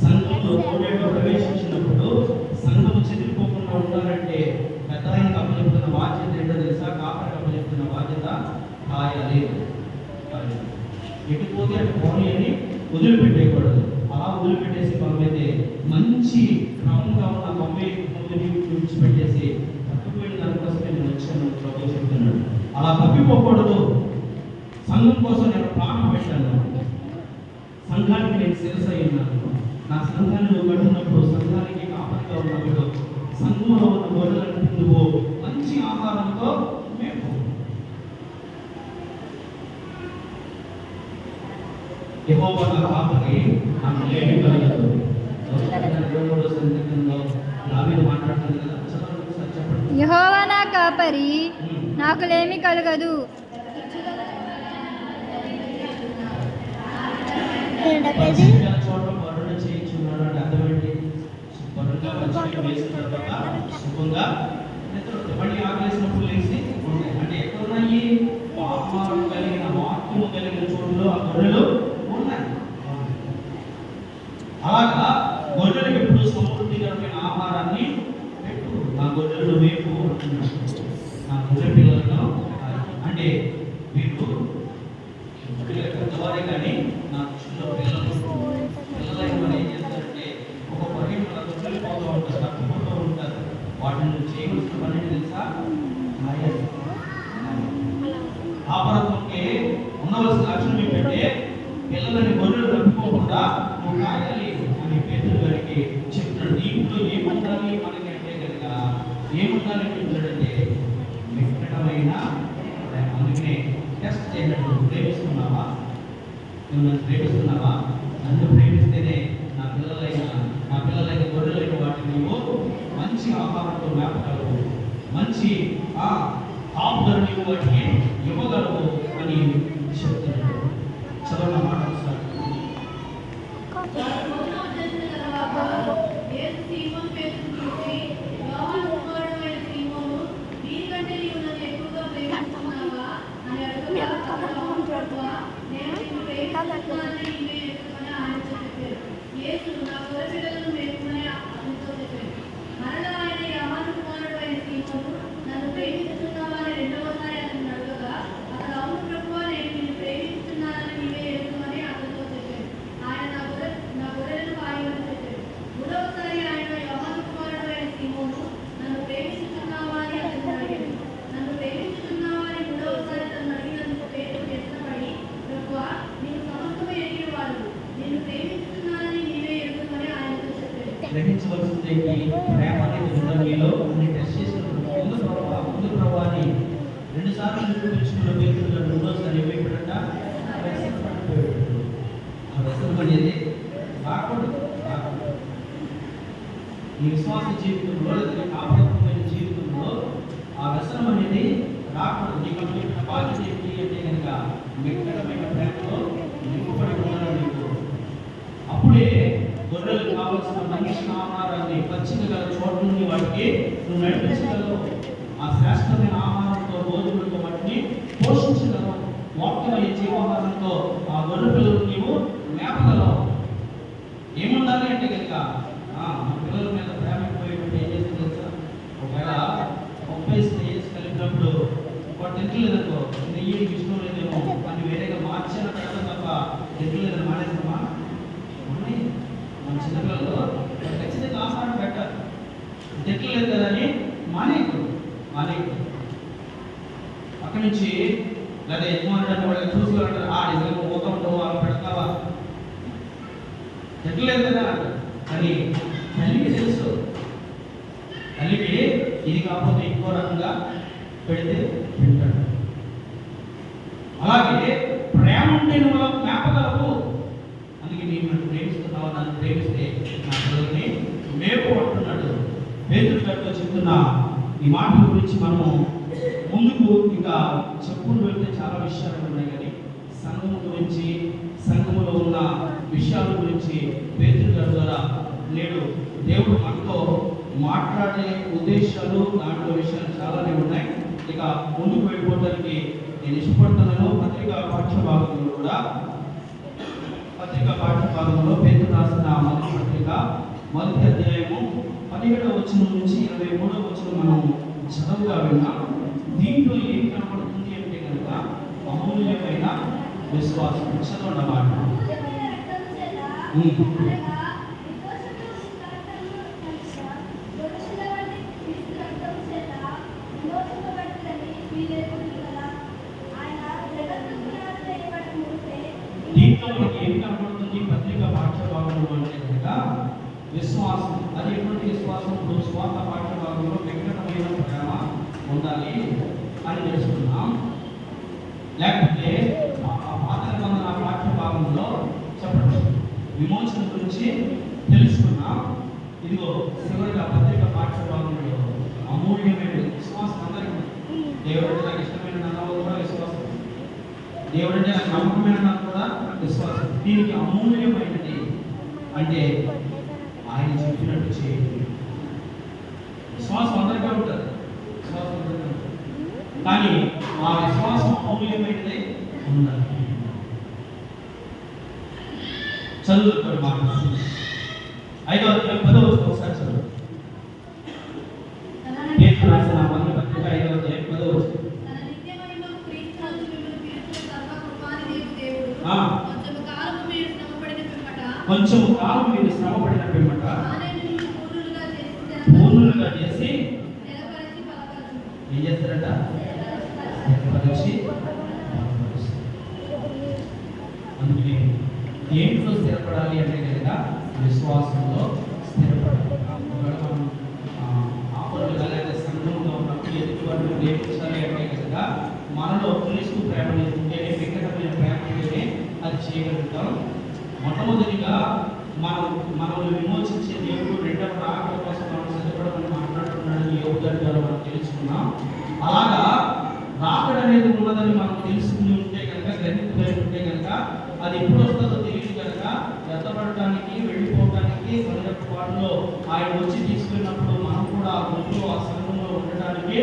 సంఘంలో తోడేళ్ళు ప్రవేశించినప్పుడు సంఘము చెదిరిపోకుండా ఉండాలంటే పెద్ద ఆయనకు అప్పచెప్తున్న బాధ్యత ఏంటో తెలుసా? కాపరికి అప్పచెప్తున్న బాధ్యత కాయాలి. ఎటుపోతే అటు పోనీ అని వదిలిపెట్టేయకూడదు. అలా వదిలిపెట్టేసి మనమైతే మంచి క్రమంగా ఉన్న 90 విడిచిపెట్టేసి తప్పిపోయిన దానికోసమే నేను వచ్చాను ప్రభు చెప్తున్నాడు. అలా తప్పిపోకూడదు. సంఘం కోసం నేను ప్రాణం పెట్టాను. సంఘానికి నేను శిరస్సు అయ్యాను. నా సంఘాన్ని నువ్వు కట్టున్నప్పుడు, సంఘానికి కాపరిగా ఉన్నప్పుడు, సంఘంలో ఉన్న గొర్రెలను నువ్వు మంచి ఆహారంతో మేపు. యెహోవా నా కాపరి, నాకు లేమి కలగదు. దావీదు మాట్లాడుతుంది కదా, చెప్పండి. యెహోవా నా కాపరి, నాకు లేమి కలగదు. చోట పరుడు చేయించున్నాడు అంటే అర్థం ఏంటి? పరుడుగా మంచిగా వేసిన తర్వాత సుఖంగా నిద్రపోతాయి. మళ్ళీ ఆకలేసినప్పుడు లేచి ఉంటాయి. అంటే ఎక్కడున్నాయి? ఆహారం కలిగిన, వాక్యము కలిగిన చోటులో ఆ గొర్రెలు ఉన్నాయి. అలాగా గొర్రెలకు ఎప్పుడు సమృద్ధికరమైన ఆహారాన్ని పెట్టు. నా గొర్రెలు వేపు అంటున్నాడు. నా గొర్రె పిల్లలను అంటే వీళ్ళు పెద్దవారే కానీ నా చిన్న పిల్లలైన వాళ్ళు ఏం చేస్తారంటే ఒక పర్యటన తొలిపోతూ ఉంటారు, తప్పిపోతూ ఉంటారు. వాటిని చేయవలసిన పని తెలుసా? ఆపరత్వంకి ఉండవలసిన లక్షణం ఏంటంటే పిల్లలని గొర్రెలు తప్పిపోకుండా నువ్వు కాయాలి అని పేతురు గారికి చెప్తున్నాడు. దీంట్లో ఏముండాలి మనకి అంటే కనుక ఏముండాలని చెప్తున్నాడంటే మిట్టమైన అంటే నన్ను ప్రేమిస్తున్నావా? నువ్వు నన్ను ప్రేమిస్తున్నావా? నన్ను ప్రేమిస్తేనే నా పిల్లలైన గొర్రెలైన వాటిని నువ్వు మంచి ఆహారంతో మేపగలవు, మంచి కాపుదల నీవు వాటికి ఇవ్వగలవు అని చెప్తున్నాడు. చదవన్న మాట ఒకసారి. గ్రహించవలసింది ప్రేమ అనేది ఉందా మీలో అని టెస్ట్ చేసినప్పుడు ముందు ప్రభావాన్ని 2 సార్లు నిరూపించుకున్న వ్యక్తులు రెండోసారి ఏమైపోయాడట? ఆ వ్యసనం అనేది రాకూడదు. ఈ విశ్వాస జీవితంలో లేదా కాపాడుకునే జీవితంలో ఆ వ్యసనం అనేది రాకూడదు. నీకు అటువంటి బాధ్యత ఏంటి అంటే కనుక వ్యక్తిగతమైన ప్రేమలో నింపబడి ఉండాలి నీకు. అప్పుడే గొర్రెలకు కావలసిన మంచి ఆహారాన్ని పచ్చిక గల చోట నుండి వాటికి నువ్వు నడిపించగలవు. ఆ శ్రేష్టమైన ఆహారంతో గోధుమలతో వాటిని పోషించగలవు. వాక్యమయ్యే జీవాహారంతో ఆ గొర్రె పిల్లలు నీవు మేపగలవు. ఏముండాలి అంటే కనుక మన పిల్లల మీద ప్రేమ ఎక్కువైపోయి ఏం చేస్తే తెలుసా? ఒకవేళ 30 స్టేజెస్ కలిపినప్పుడు వాడు తింటలేదనుకో, నెయ్యి ఇష్టం లేదేమో అని వేరేగా మార్చిన పెడతాం తప్ప తింటలేదని మానేస్తామా? మన చిన్నపిల్లలు ఖచ్చితంగా ఆహారం పెట్టాలి. తిట్టలేదు కదా అని మానేయకూడదు. అక్కడి నుంచి లేదా యజమానుడు వాళ్ళకి చూసుకోవాలంటారు, నిజంగా పోతా ఉంటావు వాళ్ళు పెడతావా? తిట్టలేదు కదా అంటారు. కానీ తల్లికి తెలుసు, తల్లికి ఇది కాకపోతే ఇంకో రకంగా పెడితే తింటాడు. అలాగే ప్రేమ ఉంటే నువ్వు మేపగలవు. అందుకే నేను నన్ను ప్రేమిస్తున్నావు, నన్ను ప్రేమిస్తే నా పిల్లల్ని మేపు అంటున్నాడు. పేతురు గారితో చెప్తున్న ఈ మాటల గురించి మనము ముందుకు ఇంకా చెప్పుకుంటూ వెళ్తే చాలా విషయాలు ఉన్నాయి. కానీ సంఘము గురించి, సంఘములో ఉన్న విషయాల గురించి పేతురు గారి ద్వారా నేడు దేవుడు మనతో మాట్లాడే ఉద్దేశాలు, దాంట్లో విషయాలు చాలానే ఉన్నాయి. ఇక ముందుకు వెళ్ళిపోవడానికి నేను ఇష్టపడుతున్నాను. పత్రికా పాఠ్యభాగంలో పేతురు రాసిన మొదటి పత్రిక మొదటి అధ్యాయము 17వ వచనం నుంచి 23వ వచనం మనం చదువుగా విన్నాం. దీంట్లో ఏం కనపడుతుంది అంటే కనుక అమూల్యమైన విశ్వాసం. చదవన్నమాట. దీంట్లో మనకి ఏం కనపడుతుంది పత్రిక పాఠ్యభాగంలో అంటే కనుక విశ్వాసం. అది ఎటువంటి విశ్వాసం? స్వార్థ పాఠ్యభాగంలో వ్యక్తిగతమైన ప్రేమ ఉండాలి అని తెలుసుకున్నాం. లేకపోతే పాత నిబంధన పాఠ్యభాగంలో చెప్పండి విమోచన గురించి తెలుసుకున్నాం. ఇదిగో చివరిగా పత్రిక పాఠ్యభాగంలో అమూల్యమైన విశ్వాసం. అందరికీ దేవుడంటే నాకు ఇష్టమైన నన్ను కూడా విశ్వాసం, దేవుడంటే నాకు నమ్మకమైన నాకు కూడా విశ్వాసం. దీనికి అమూల్యమైనది అంటే ఆయన చెప్పినట్టు చేయండి. విశ్వాసం అందరికీ ఉంటుంది, విశ్వాసం అందరికీ ఉంటుంది. కానీ ఆ విశ్వాసం అమూల్యమైనదే ఉండాలి. చదువుతాడు మాట 5వ అధ్యాయం 10వ వచనం ఒకసారి చదువు. పేతురు రాసిన మొదటి పత్రిక 5వ అధ్యాయం 10వ వచనం. కొంచెం కాలం మీరు శ్రమపడిన పిమ్మట పూర్ణులుగా చేసి ఏం చేస్తారట? అందుకే దేంట్లో స్థిరపడాలి అంటే కనుక విశ్వాసంలో స్థిరపడాలి. ఆపరులుగా లేదా సంఘంలో ఉన్నప్పుడు ఎదుటి వారిని ప్రేమించాలి అంటే కనుక మనలో క్రీస్తు ప్రేమ ఉంటేనే, వికటమైన ప్రేమ ఉంటేనే అది చేయగలుగుతాం. మొట్టమొదటిగా మనల్ని విమోచించే దేవుడు రెండవ రాకడ కోసం మనం సిద్ధపడమని మాట్లాడుతున్నాడని యోబు గారి ద్వారా మనం తెలుసుకున్నాం. అలాగా రాకడ అనేది ఉన్నదని మనం తెలుసుకుని ఉంటే కనుక, గ్రహింపుగా ఉంటే కనుక, అది ఎప్పుడు వస్తుందో తెలియదు కనుక ఎత్తపడటానికి, వెళ్ళిపోవటానికి వాటిలో ఆయన వచ్చి తీసుకున్నప్పుడు మనం కూడా ఆ గుంపులో, ఆ సంఘంలో ఉండటానికి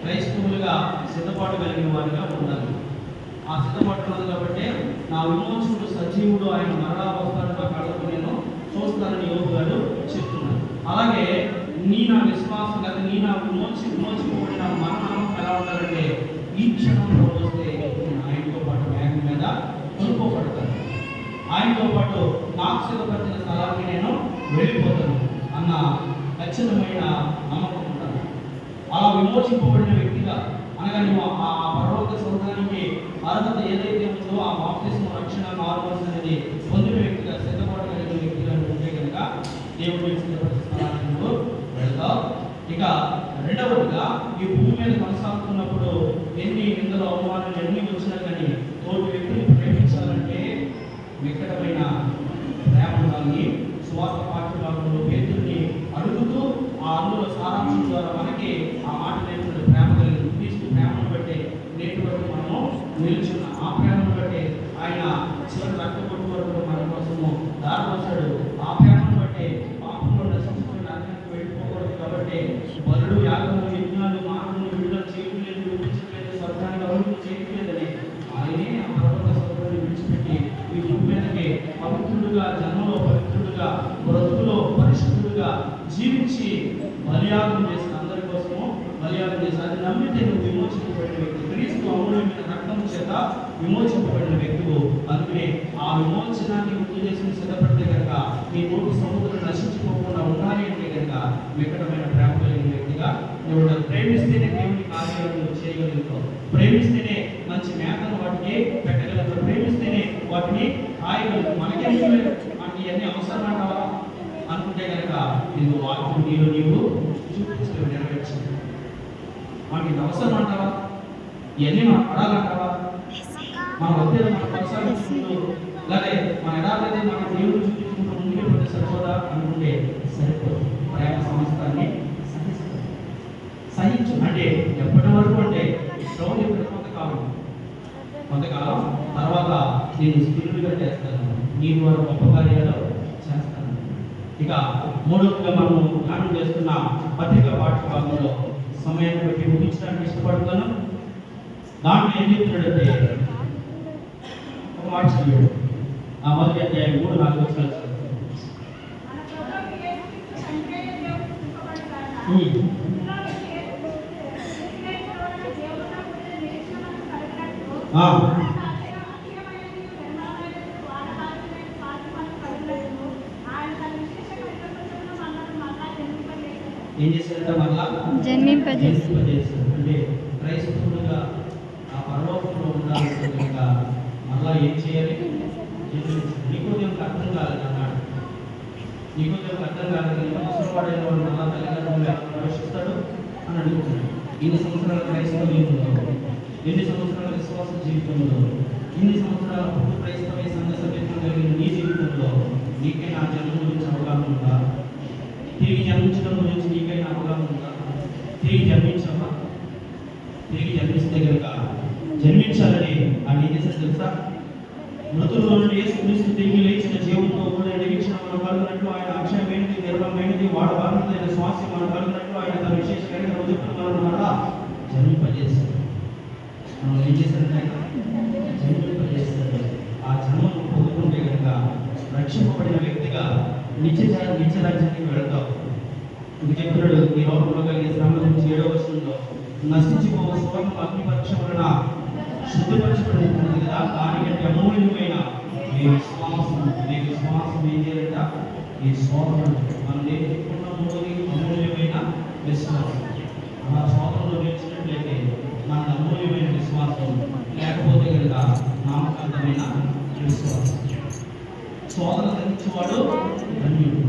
క్రైస్తవులుగా సిద్ధపాటు కలిగిన వారిగా ఉండాలి. ఆ సిద్ధపాటు ఉన్నది కాబట్టి నా విమోచకుడు సజీవుడు, ఆయన మరలా వస్తాడు, నా కళ్ళకు నేను చూస్తానని యోబు గారు చెప్తున్నారు. అలాగే నా విశ్వాసం లేదా నా విమోచింపబడిన మరణం ఎలా ఉండాలంటే ఈ క్షణంలో వస్తే ఆయనతో పాటు మేఘం మీద కొనుక్కోబడతాను, ఆయనతో పాటు నాకు సిద్ధపరిచిన స్థలానికి నేను వెళ్ళిపోతాను అన్న ఖచ్చితమైన నమ్మకం ఉంటాను. అలా విమోచింపబడిన వ్యక్తిగా అనగా నువ్వు ఆ పరలోక స్వర్గానికి అర్హత ఏదైతే ఉందో ఆ బాప్తిస్మ రక్షణ మారుమనసు అనేది పొందిన వ్యక్తిగా, సిద్ధపాటు కలిగిన వ్యక్తిగా ఉంటే కనుక దేవుడు సిద్ధపరిచిన స్థలానికి నువ్వు వెళ్తావు. ఇక రెండవదిగా ఈ భూమి మీద కొనసాగుతున్నప్పుడు ఎన్ని నిందలు, అవమానాలు ఎన్ని వచ్చినా కానీ తోటి వ్యక్తిని ప్రేమించాలంటే వికటమైన ప్రేమ ఉండాలి. సువార్త పాఠ్యభాగంలో పేతురుని అడుగుతూ ఆ అందులో సారాంశం ద్వారా మనకి ఆ మాట నేర్చుకునే ప్రేమ కలిగి క్రీస్తు ప్రేమను బట్టి నేటి వరకు మనము నిలుచున్న ఆ ప్రేమను బట్టి ఆయన చివరి రక్తపొట్టు వరకు మన కోసము దారిపోసాడు. ఆ ప్రేమను బట్టి పాపంలో నశించుకుని నరకానికి వెళ్ళిపోకూడదు కాబట్టి బలుడు, యాగములు, యజ్ఞాలు, మానవుని విడుదల చేయట్లేదు, విడిపించట్లేదు, స్వర్గానికి అభివృద్ధి చేయట్లేదని ఆయనే ఆ పర్వత స్వర్గాన్ని విడిచిపెట్టి ఈ భూమి మీదకి పవిత్రుడుగా, జన్మలో పవిత్రుడుగా, బ్రతుకులో పరిశుద్ధుడుగా జీవించి బలియాగం చేసిన అందరి కోసము బలియాగం చేసి అది నమ్మితే నువ్వు విమోచింపబడిన వ్యక్తి, క్రీస్తు అమూల్యమైన రక్తం చేత విమోచింపబడిన వ్యక్తులు. అందుకనే ఆ విమోచనాన్ని గుర్తు చేసి సిద్ధపడితే కనుక నీ నోటి సముద్రం నశించుకోకుండా ఉండాలి అంటే కనుక వికటమైన ప్రేమ కలిగిన వ్యక్తిగా నువ్వు ప్రేమిస్తేనే దేవుని కార్యాలను చేయగలుగుతావు. ప్రేమిస్తేనే మంచి మేతను వాటికి పెట్టగలుగుతావు. ప్రేమిస్తేనే వాటిని కాయగలుగుతావు. మనకేం మనకి ఇవన్నీ అవసరం అంటావా అనుకుంటే కనుక నీవు వాక్యం నీవు చూపించలేవు, నెరవేర్చు. మనకి అవసరం అంటావా? ఇవన్నీ మనం పడాలంటావా? మన వద్ద మనం కొనసాగించుకుంటూ అలాగే మన ఎడాలైతే మన దేవుడు చూపించుకుంటూ ముందుకు పోతే సరిపోదా అనుకుంటే సరిపోదు. ప్రేమ సంస్థాన్ని సహించు అంటే ఎప్పటి వరకు అంటే శ్రౌర్య కొంతకాలం తర్వాత నేను స్థిరుడిగా చేస్తాను, నీ ద్వారా గొప్ప కార్యాలు చేస్తాను. ఇక మూడవదిగా మనము ధ్యానం చేస్తున్న పత్రిక పాఠ్యభాగంలో సమయాన్ని బట్టి ముగించడానికి ఇష్టపడుతాను. దాంట్లో ఏం చెప్తున్నాడంటే ఒక మాట చదివాడు. ఆ మొదటి అధ్యాయం 3-4 వచనాలు ఏం చేశారంట? మళ్ళా జన్మింపజేశారు. అంటే క్రైస్తవులుగా ఆ పరలోకంలో ఉండాలంటే కనుక మళ్ళా ఏం చేయాలి? నికోదేవునికి అర్థం కాలేదు అన్నాడు. నికోదేవునికి అర్థం కాలేదు. ముసలివాడైన వాడు మళ్ళా తల్లిదండ్రులు ప్రవేశిస్తాడు అని అడుగుతున్నాడు. ఇన్ని సంవత్సరాల క్రైస్తవ జీవితంలో, ఎన్ని సంవత్సరాల విశ్వాస జీవితంలో, ఇన్ని సంవత్సరాల పూర్వ క్రైస్తవ సంఘ సభ్యత్వం కలిగిన నీ జీవితంలో నీకైనా ఆ జన్మ గురించి అవగాహన ఉందా? తిరిగి జన్మించడం గురించి నీకైనా అవగాహన ఉందా? తిరిగి జన్మించావా? తిరిగి జన్మిస్తే కనుక జన్మించాలని ఆయన ఏం చేశారు తెలుసా? మృతుల్లో నుండి యేసుక్రీస్తు తిరిగి లేచిన జీవంతో కూడా నిరీక్షణ మనం కలుగునట్లు, ఆయన అక్షయమైనది, నిర్మలమైనది, వాడబారిన స్వాస్థ్యం మనం కలుగునట్లు ఆయన తన విశేషమైన రోజులు మనం మళ్ళా జన్మింపజేస్తారు. మనం ఏం చేశారంటే జన్మింపజేస్తారు. ఆ జన్మను పొందుకుంటే కనుక రక్షింపబడిన వ్యక్తిగా నిత్యరాజ్యానికి వెళతావు. ఇది చెప్తున్నాడు ఈ లోకంలో కలిగే శ్రమ నుంచి 7వ వచనంలో నశించిపో సువర్ణ అగ్నిపరీక్ష వలన శుద్ధిపరచబడుతుంది కదా, దానికంటే అమూల్యమైన మీ విశ్వాసం ఏం చేయాలంట? ఈ శోధనలు మనం నేర్చుకున్న మూడోది అమూల్యమైన విశ్వాసం. ఆ శోధనలో నేర్చుకున్నట్లయితే మన అమూల్యమైన విశ్వాసం, లేకపోతే కనుక నామకార్థమైన విశ్వాసం. శోధన సహించేవాడు ధన్యుడు.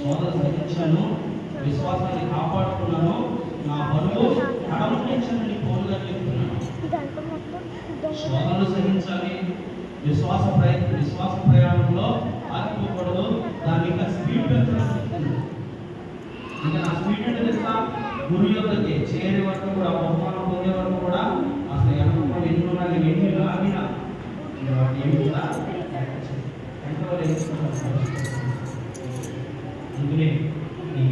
శోధన సహించాను, విశ్వాసాన్ని కాపాడుకున్నాను, నా బరువు అడమటించమని పౌలుగా చెప్తున్నాను. శోధనలు సహించాలి, విశ్వాస ప్రయాణంలో ఆగిపోకూడదు, దాన్ని ఇంకా స్పీడ్ పెంచడం చెప్తున్నాను. ఇంకా నా స్పీడ్ అంటే తెలుసా, గురువు యొక్కకి చేరే వరకు కూడా, బహుమానం పొందే వరకు కూడా అసలు ఎన్నో ఎన్ని లాగినా ఏమి కూడా అందుకనే ఈ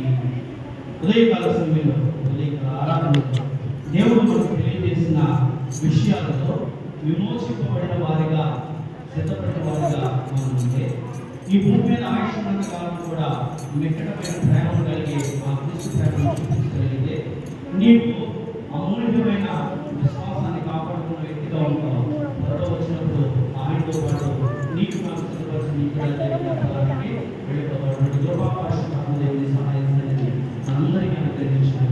ఉదయకాల సమయంలో ఉదయకాల ఆరాధనలో దేవుడు మనకు తెలియజేసిన విషయాలతో విమోచింపబడిన వారిగా, సిద్ధపడిన వారిగా మనం ఉంటే ఈ భూమి మీద ఆయుష్మంత కాలం కూడా మెట్టడమైన ప్రేమను కలిగి ఆ క్రీస్తు ప్రేమను చూపించగలిగితే నీవు అమూల్యమైన విశ్వాసాన్ని కాపాడుకున్న వ్యక్తిగా ఉంటావు. త్వరలో వచ్చినప్పుడు ఆయనతో పాటు నీకు నాకు వెళ్ళిపోతాడు. దుర్భాష దేవుని సహాయం అందరికీ అనుగ్రహించిన